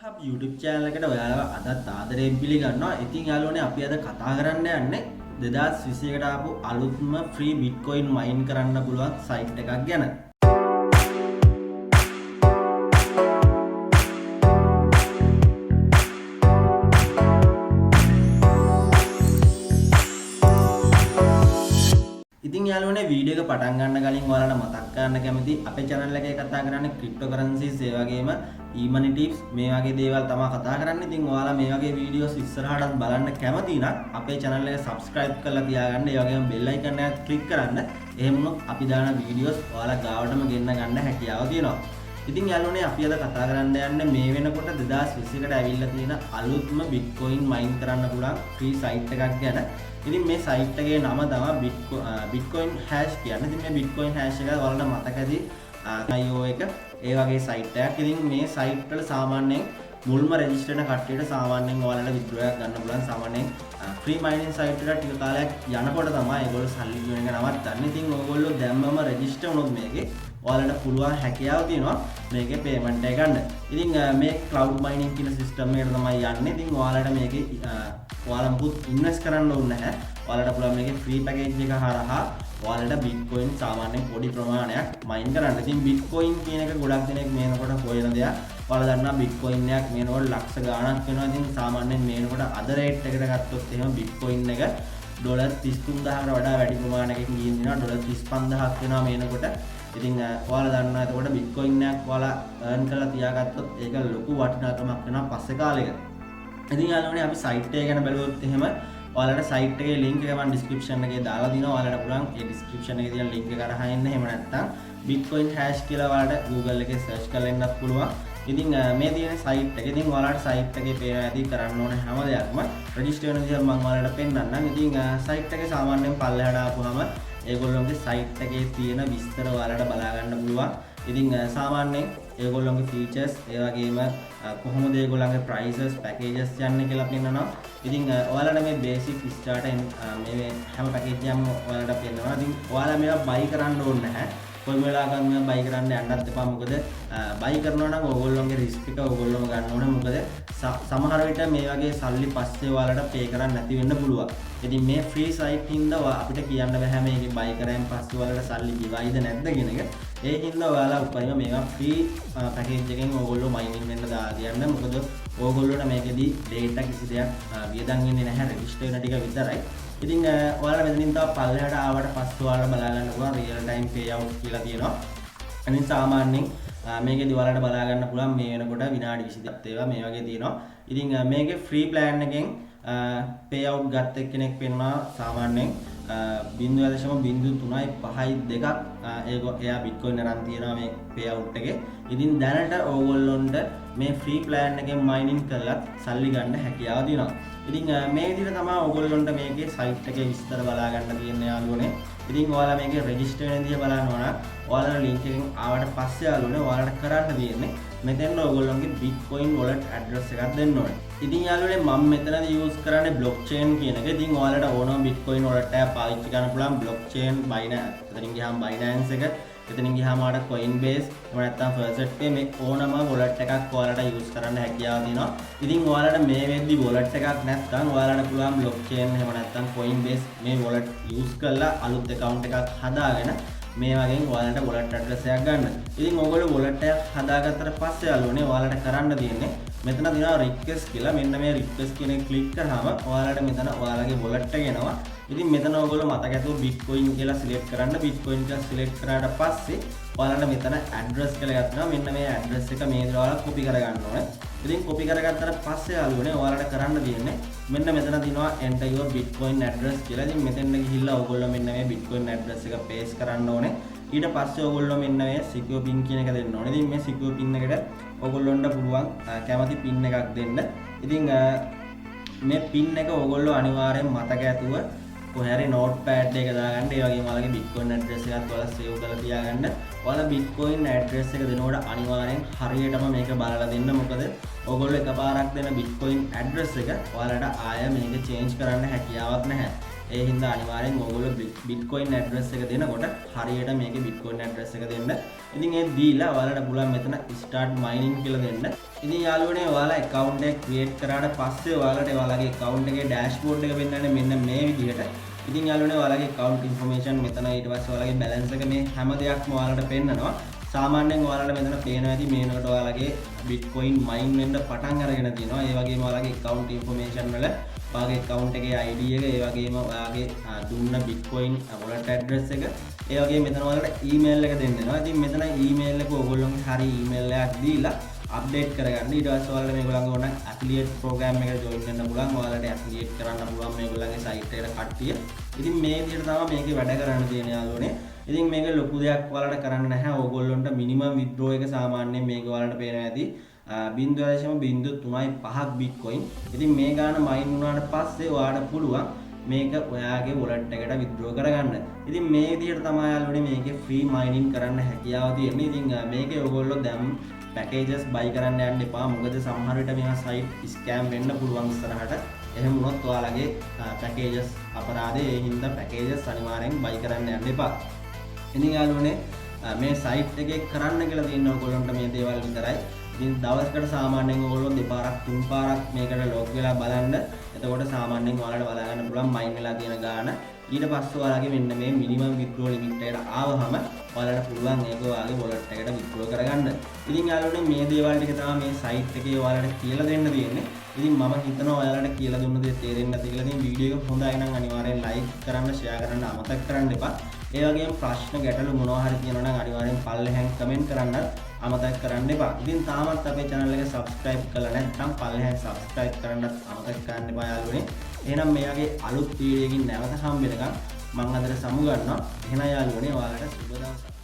Hub YouTube channel එකට ඔයාලව අදත් ආදරයෙන් පිළිගන්නවා. ඉතින් යාළුවනේ අපි අද කතා කරන්න යන්නේ 2021කට ආපු අලුත්ම free bitcoin mine කරන්න පුළුවන් site එකක් ගැන. ඉතින් යාළුවනේ වීඩියෝ එක පටන් ගන්න කලින් ඔයාලට මතක් කරන්න කැමති අපේ channel එකේ කතා කරන්නේ cryptocurrencies ඒ වගේම e-money tips මේ වගේ දේවල් තමයි කතා කරන්නේ. ඉතින් ඔයාලා මේ වගේ වීඩියෝස් ඉස්සරහටත් බලන්න කැමති නම් අපේ channel එක subscribe කරලා තියාගන්න. ඒ වගේම bell icon එකත් click කරන්න. එහෙම වුණොත් අපි දාන වීඩියෝස් ඔයාලා ගාවටම ගෙන්න ගන්න හැකියාව තියෙනවා. ඉතින් යාළුවනේ අපි අද කතා කරන්න යන්නේ මේ වෙනකොට 2020කට ඇවිල්ලා තියෙන අලුත්ම bitcoin mine කරන්න පුළුවන් free site එකක් ගැන. ඉතින් මේ site එකේ නම තමයි bitcoin hash කියන්නේ. ඉතින් මේ bitcoin hash එක ඔයාලට මතක ඇති IO එක ඒ වගේ site එකක්. ඉතින් මේ site වල සාමාන්‍යයෙන් මුල්ම register වෙන කට්ටියට සාමාන්‍යයෙන් ඔයාලට withdraw එකක් ගන්න පුළුවන්. සාමාන්‍යයෙන් free mining site එකට ටික කාලයක් යනකොට තමයි ඒගොල්ලෝ සල්ලි ගෙවන එක නවත්තන්නේ. ඉතින් ඕගොල්ලෝ දැම්මම register වුණොත් මේකේ ඔයාලට පුළුවන් හැකියාව තියෙනවා මේකේ payment එක ගන්න. ඉතින් මේ cloud mining කියන system එකට තමයි යන්නේ. ඉතින් ඔයාලට මේකේ ඔයාලා මුකුත් invest කරන්න ඕනේ නැහැ. ඔයාලට පුළුවන් මේකේ free package එක හරහා ඔයාලට bitcoin සාමාන්‍යයෙන් පොඩි ප්‍රමාණයක් mine කරන්න. ඉතින් bitcoin කියන එක ගොඩක් දෙනෙක් මේනකොට හොයන දෙයක්. ඔයාලා දන්නවා bitcoin එකක් මේනකොට ලක්ෂ ගාණක් වෙනවා. ඉතින් සාමාන්‍යයෙන් මේනකොට අද rate එකට ගත්තොත් එහෙම bitcoin එක $33000කට වඩා වැඩි ප්‍රමාණයකින් ගිහින් දෙනවා. $35000ක් වෙනවා මේනකොට. ඉතින් ඔයාලා දන්නවා එතකොට bitcoin එකක් ඔයාලා earn කරලා තියාගත්තොත් ඒක ලොකු වටිනාකමක් වෙනවා පස්සේ කාලෙක. ඉතින් යාළුවනේ අපි site එක ගැන බැලුවොත් එහෙම ඔයාලට site එකේ link එක මම description එකේ දාලා දිනවා. ඔයාලට පුළුවන් ඒ description එකේ තියෙන link එක කරහා එන්න. එහෙම නැත්නම් bitcoin hash කියලා ඔයාලට Google එකේ search කරලා එන්නත් පුළුවන්. ඉතින් මේ තියෙන site එක. ඉතින් ඔයාලට site එකේ පේන ඇති කරන්න ඕන හැම දෙයක්ම register වෙන විදිහ මම ඔයාලට පෙන්නන්නම්. ඉතින් site එකේ සාමාන්‍යයෙන් පල්ලෙහාට ආපුවම ඒගොල්ලෝගේ site එකේ තියෙන විස්තර ඔයාලට බලා ගන්න පුළුවන්. ඉතින් සාමාන්‍යයෙන් ඒගොල්ලෝගේ features ඒ වගේම කොහොමද ඒගොල්ලන්ගේ prices packages යන්නේ කියලා පෙන්නනවා. ඉතින් ඔයාලට මේ basic start මේ හැම package එකක්ම ඔයාලට පෙන්නනවා. ඉතින් ඔයාලා මේවා buy කරන්න ඕනේ නැහැ. කොයි වෙලාවකත් මේවා buy කරන්න යන්නත් එපා. මොකද buy කරනවා නම් ඕගොල්ලෝගේ risk එක ඕගොල්ලෝම ගන්න ඕනේ. මොකද සමහර විට මේ වගේ සල්ලි පස්සේ ඔයාලට pay කරන්න නැති වෙන්න පුළුවන්. ඉතින් මේ free site හින්දා අපිට කියන්න බෑ මේකේ buy කරායින් පස්සේ ඔයාලට සල්ලි දිවයිද නැද්ද කියන එක. ඒ හින්දා ඔයාලා උපරිම මේවා free package එකෙන් ඕගොල්ලෝ mining වෙන්න දාලා තියන්න. මොකද ඕගොල්ලෝට මේකෙදී data කිසි දෙයක් වියදම් වෙන්නේ නැහැ. register වෙන ටික විතරයි. ඉතින් ඔයාලා මෙතනින් තව පල්ලෙහාට ආවට පස්සේ ඔයාලා බලා ගන්න පුළුවන් real time payout කියලා තියෙනවා. අනිත් සාමාන්‍යයෙන් මේකේදී ඔයාලට බලා ගන්න පුළුවන් මේ වෙනකොට විනාඩි 22ක් ඒවා මේ වගේ තියෙනවා. ඉතින් මේකේ free plan එකෙන් payout ගත්ත කෙනෙක් වෙනවා සාමාන්‍යයෙන් 0.0352ක් එයා bitcoin අරන් තියනවා මේ payout එකේ. ඉතින් දැනට ඕගොල්ලොන්ට මේ free plan එකෙන් mining කරලා සල්ලි ගන්න හැකියාව තියෙනවා. ඉතින් මේ විදිහට තමයි ඕගොල්ලොන්ට මේකේ site එකේ විස්තර බලා ගන්න තියෙන්නේ යාළුවනේ. ඉතින් ඔයාලා මේකේ register වෙන විදිහ බලනවා නම් ඔයාලා link එකෙන් ආවට පස්සේ යාළුවනේ ඔයාලට කරන්න තියෙන්නේ මෙතෙන් ඔයගොල්ලෝගේ bitcoin wallet address එකක් දෙන්න ඕනේ. ඉතින් යාළුවනේ මම මෙතනදී use කරන්නේ blockchain කියන එක. ඉතින් ඔයාලට ඕනම bitcoin wallet එකක් පාවිච්චි කරන්න පුළුවන් blockchain Binance. එතනින් ගියාම Binance එක, එතනින් ගියාම ආට Coinbase, එහෙම නැත්නම් FirstPay මේ ඕනම wallet එකක් ඔයාලට use කරන්න හැකියාව තියෙනවා. ඉතින් ඔයාලට මේ වෙද්දි wallet එකක් නැත්නම් ඔයාලට පුළුවන් blockchain එහෙම නැත්නම් Coinbase මේ wallet use කරලා අලුත් account එකක් හදාගෙන මේ වගේ ඔයාලට wallet address එකක් ගන්න. ඉතින් ඕගොල්ලෝ wallet එකක් හදාගත්තට පස්සේ යාළුවනේ ඔයාලට කරන්න තියෙන්නේ මෙතන තියෙනවා request කියලා. මෙන්න මේ request කියන එක click කරාම ඔයාලට මෙතන ඔයාලගේ wallet එක එනවා. ඉතින් මෙතන ඔයගොල්ලෝ මතක ඇතුව bitcoin කියලා select කරන්න. bitcoin කියලා select කරාට පස්සේ ඔයාලට මෙතන address කියලා එකක් තියෙනවා. මෙන්න මේ address එක මේ විදිහට ඔයාලා copy කරගන්න ඕනේ. ඉතින් copy කරගත්තට පස්සේ යාළුවනේ ඔයාලට කරන්න තියෙන්නේ මෙන්න මෙතන තියෙනවා enter your bitcoin address කියලා. ඉතින් මෙතෙන්ට ගිහිල්ලා ඔයගොල්ලෝ මෙන්න මේ bitcoin address එක paste කරන්න ඕනේ. ඊට පස්සේ ඔයගොල්ලෝ මෙන්න මේ secure pin කියන එක දෙන්න ඕනේ. ඉතින් මේ secure pin එකට ඔයගොල්ලොන්ට පුළුවන් කැමති pin එකක් දෙන්න. ඉතින් මේ pin එක ඔයගොල්ලෝ අනිවාර්යෙන් මතක ඇතුව කොහේ හරි notepad එක දාගන්න. ඒ වගේම ඔයාලගේ bitcoin address එකත් ඔයාලා save කරලා තියාගන්න. ඔයාලා bitcoin address එක දෙනකොට අනිවාර්යෙන් හරියටම මේක බලලා දෙන්න. මොකද ඔයගොල්ලෝ එකපාරක් දෙන bitcoin address එක ඔයාලට ආය මේක change කරන්න හැකියාවක් නැහැ. ඒ හින්දා අනිවාර්යෙන් ඔයගොල්ලෝ bitcoin address එක දෙනකොට හරියට මේකේ bitcoin address එක දෙන්න. ඉතින් ඒ දීලා ඔයාලට පුළුවන් මෙතන start mining කියලා දෙන්න. ඉතින් යාළුවනේ ඔයාලා account එක create කරාට පස්සේ ඔයාලට ඔයාලගේ account එකේ dashboard එක වෙන්නන්නේ මෙන්න මේ විදිහට. ඉතින් යාළුවනේ ඔයාලගේ account information මෙතන ඊට පස්සේ ඔයාලගේ balance එක මේ හැම දෙයක්ම ඔයාලට පෙන්නනවා. සාමාන්‍යයෙන් ඔයාලට මෙතන පේනවා ඇති මේනකට ඔයාලගේ bitcoin mine වෙන්න පටන් අරගෙන තියෙනවා. ඒ වගේම ඔයාලගේ account information වල ඔයාගේ account එකේ ID එක, ඒ වගේම ඔයාගේ දුන්න bitcoin wallet address එක, ඒ වගේම මෙතන ඔයාලට email එක දෙන්න වෙනවා. ඉතින් මෙතන email එක ඔයගොල්ලෝගේ හරි email එකක් දීලා අප්ඩේට් කරගන්න. ඊට පස්සේ ඔයාලට මේගොල්ලන්ගේ ඕන affiliate program එකට join වෙන්න පුළුවන්. ඔයාලට affiliate කරන්න පුළුවන් මේගොල්ලන්ගේ site එකට කට්ටිය. ඉතින් මේ විදිහට තමයි මේකේ වැඩ කරන්න තියෙන යාළුවනේ. ඉතින් මේක ලොකු දෙයක් ඔයාලට කරන්න නැහැ. ඕගොල්ලොන්ට minimum withdraw එක සාමාන්‍යයෙන් මේක ඔයාලට පේනවා ඇති 0.03.5ක් bitcoin. ඉතින් මේ ගාන mine වුණාට පස්සේ ඔයාලට පුළුවන් මේක ඔයාගේ wallet එකට withdraw කරගන්න. ඉතින් මේ විදිහට තමයි යාළුවනේ මේකේ free mining කරන්න හැකියාව තියෙන්නේ. ඉතින් මේකේ ඔයගොල්ලෝ දැන් packages buy කරන්න යන්න එපා. මොකද සමහර විට මේවා site scam වෙන්න පුළුවන් ඉස්සරහට. එහෙම වුණොත් ඔයාලගේ packages අපරාධේ. ඒ හින්දා packages අනිවාර්යෙන් buy කරන්න යන්න එපා. ඉතින් යාළුවනේ මේ site එකේ කරන්න කියලා තියෙන ඔයගොල්ලන්ට මේ දේවල් විතරයි. ඉතින් දවසකට සාමාන්‍යයෙන් ඔයගොල්ලෝ දෙපාරක් තුන් පාරක් මේකට log වෙලා බලන්න. එතකොට සාමාන්‍යයෙන් ඔයාලට බලා ගන්න පුළුවන් mine වෙලා තියෙන ගාන. ඊට පස්සේ ඔයාලගේ මෙන්න මේ minimum withdrawal limit එකට ආවහම ඔයාලට පුළුවන් ඒක ඔයාගේ wallet එකට withdraw කරගන්න. ඉතින් යාළුවනේ මේ දේවල් ටික තමයි මේ site එකේ ඔයාලට කියලා දෙන්න තියෙන්නේ. ඉතින් මම හිතනවා ඔයාලට කියලා දුන්න දේ තේරෙන්නේ නැති කියලා. ඉතින් වීඩියෝ එක හොඳයි නම් අනිවාර්යෙන් like කරන්න, share කරන්න අමතක කරන්න එපා. ඒ වගේම ප්‍රශ්න ගැටලු මොනවා හරි තියෙනවා නම් අනිවාර්යෙන් පල්ලෙහාන් comment කරන්න අමතක කරන්න එපා. ඉතින් තාමත් අපේ channel එක subscribe කරලා නැත්නම් පල්ලෙහාන් subscribe කරන්නත් අමතක කරන්න එපා යාළුවනේ. එහෙනම් මේ වගේ අලුත් වීඩියෝ එකකින් නැවත හම්බ වෙනකම් මම අදට සමු ගන්නවා. එහෙනම් යාළුවනේ ඔයාලට සුබ දවසක්.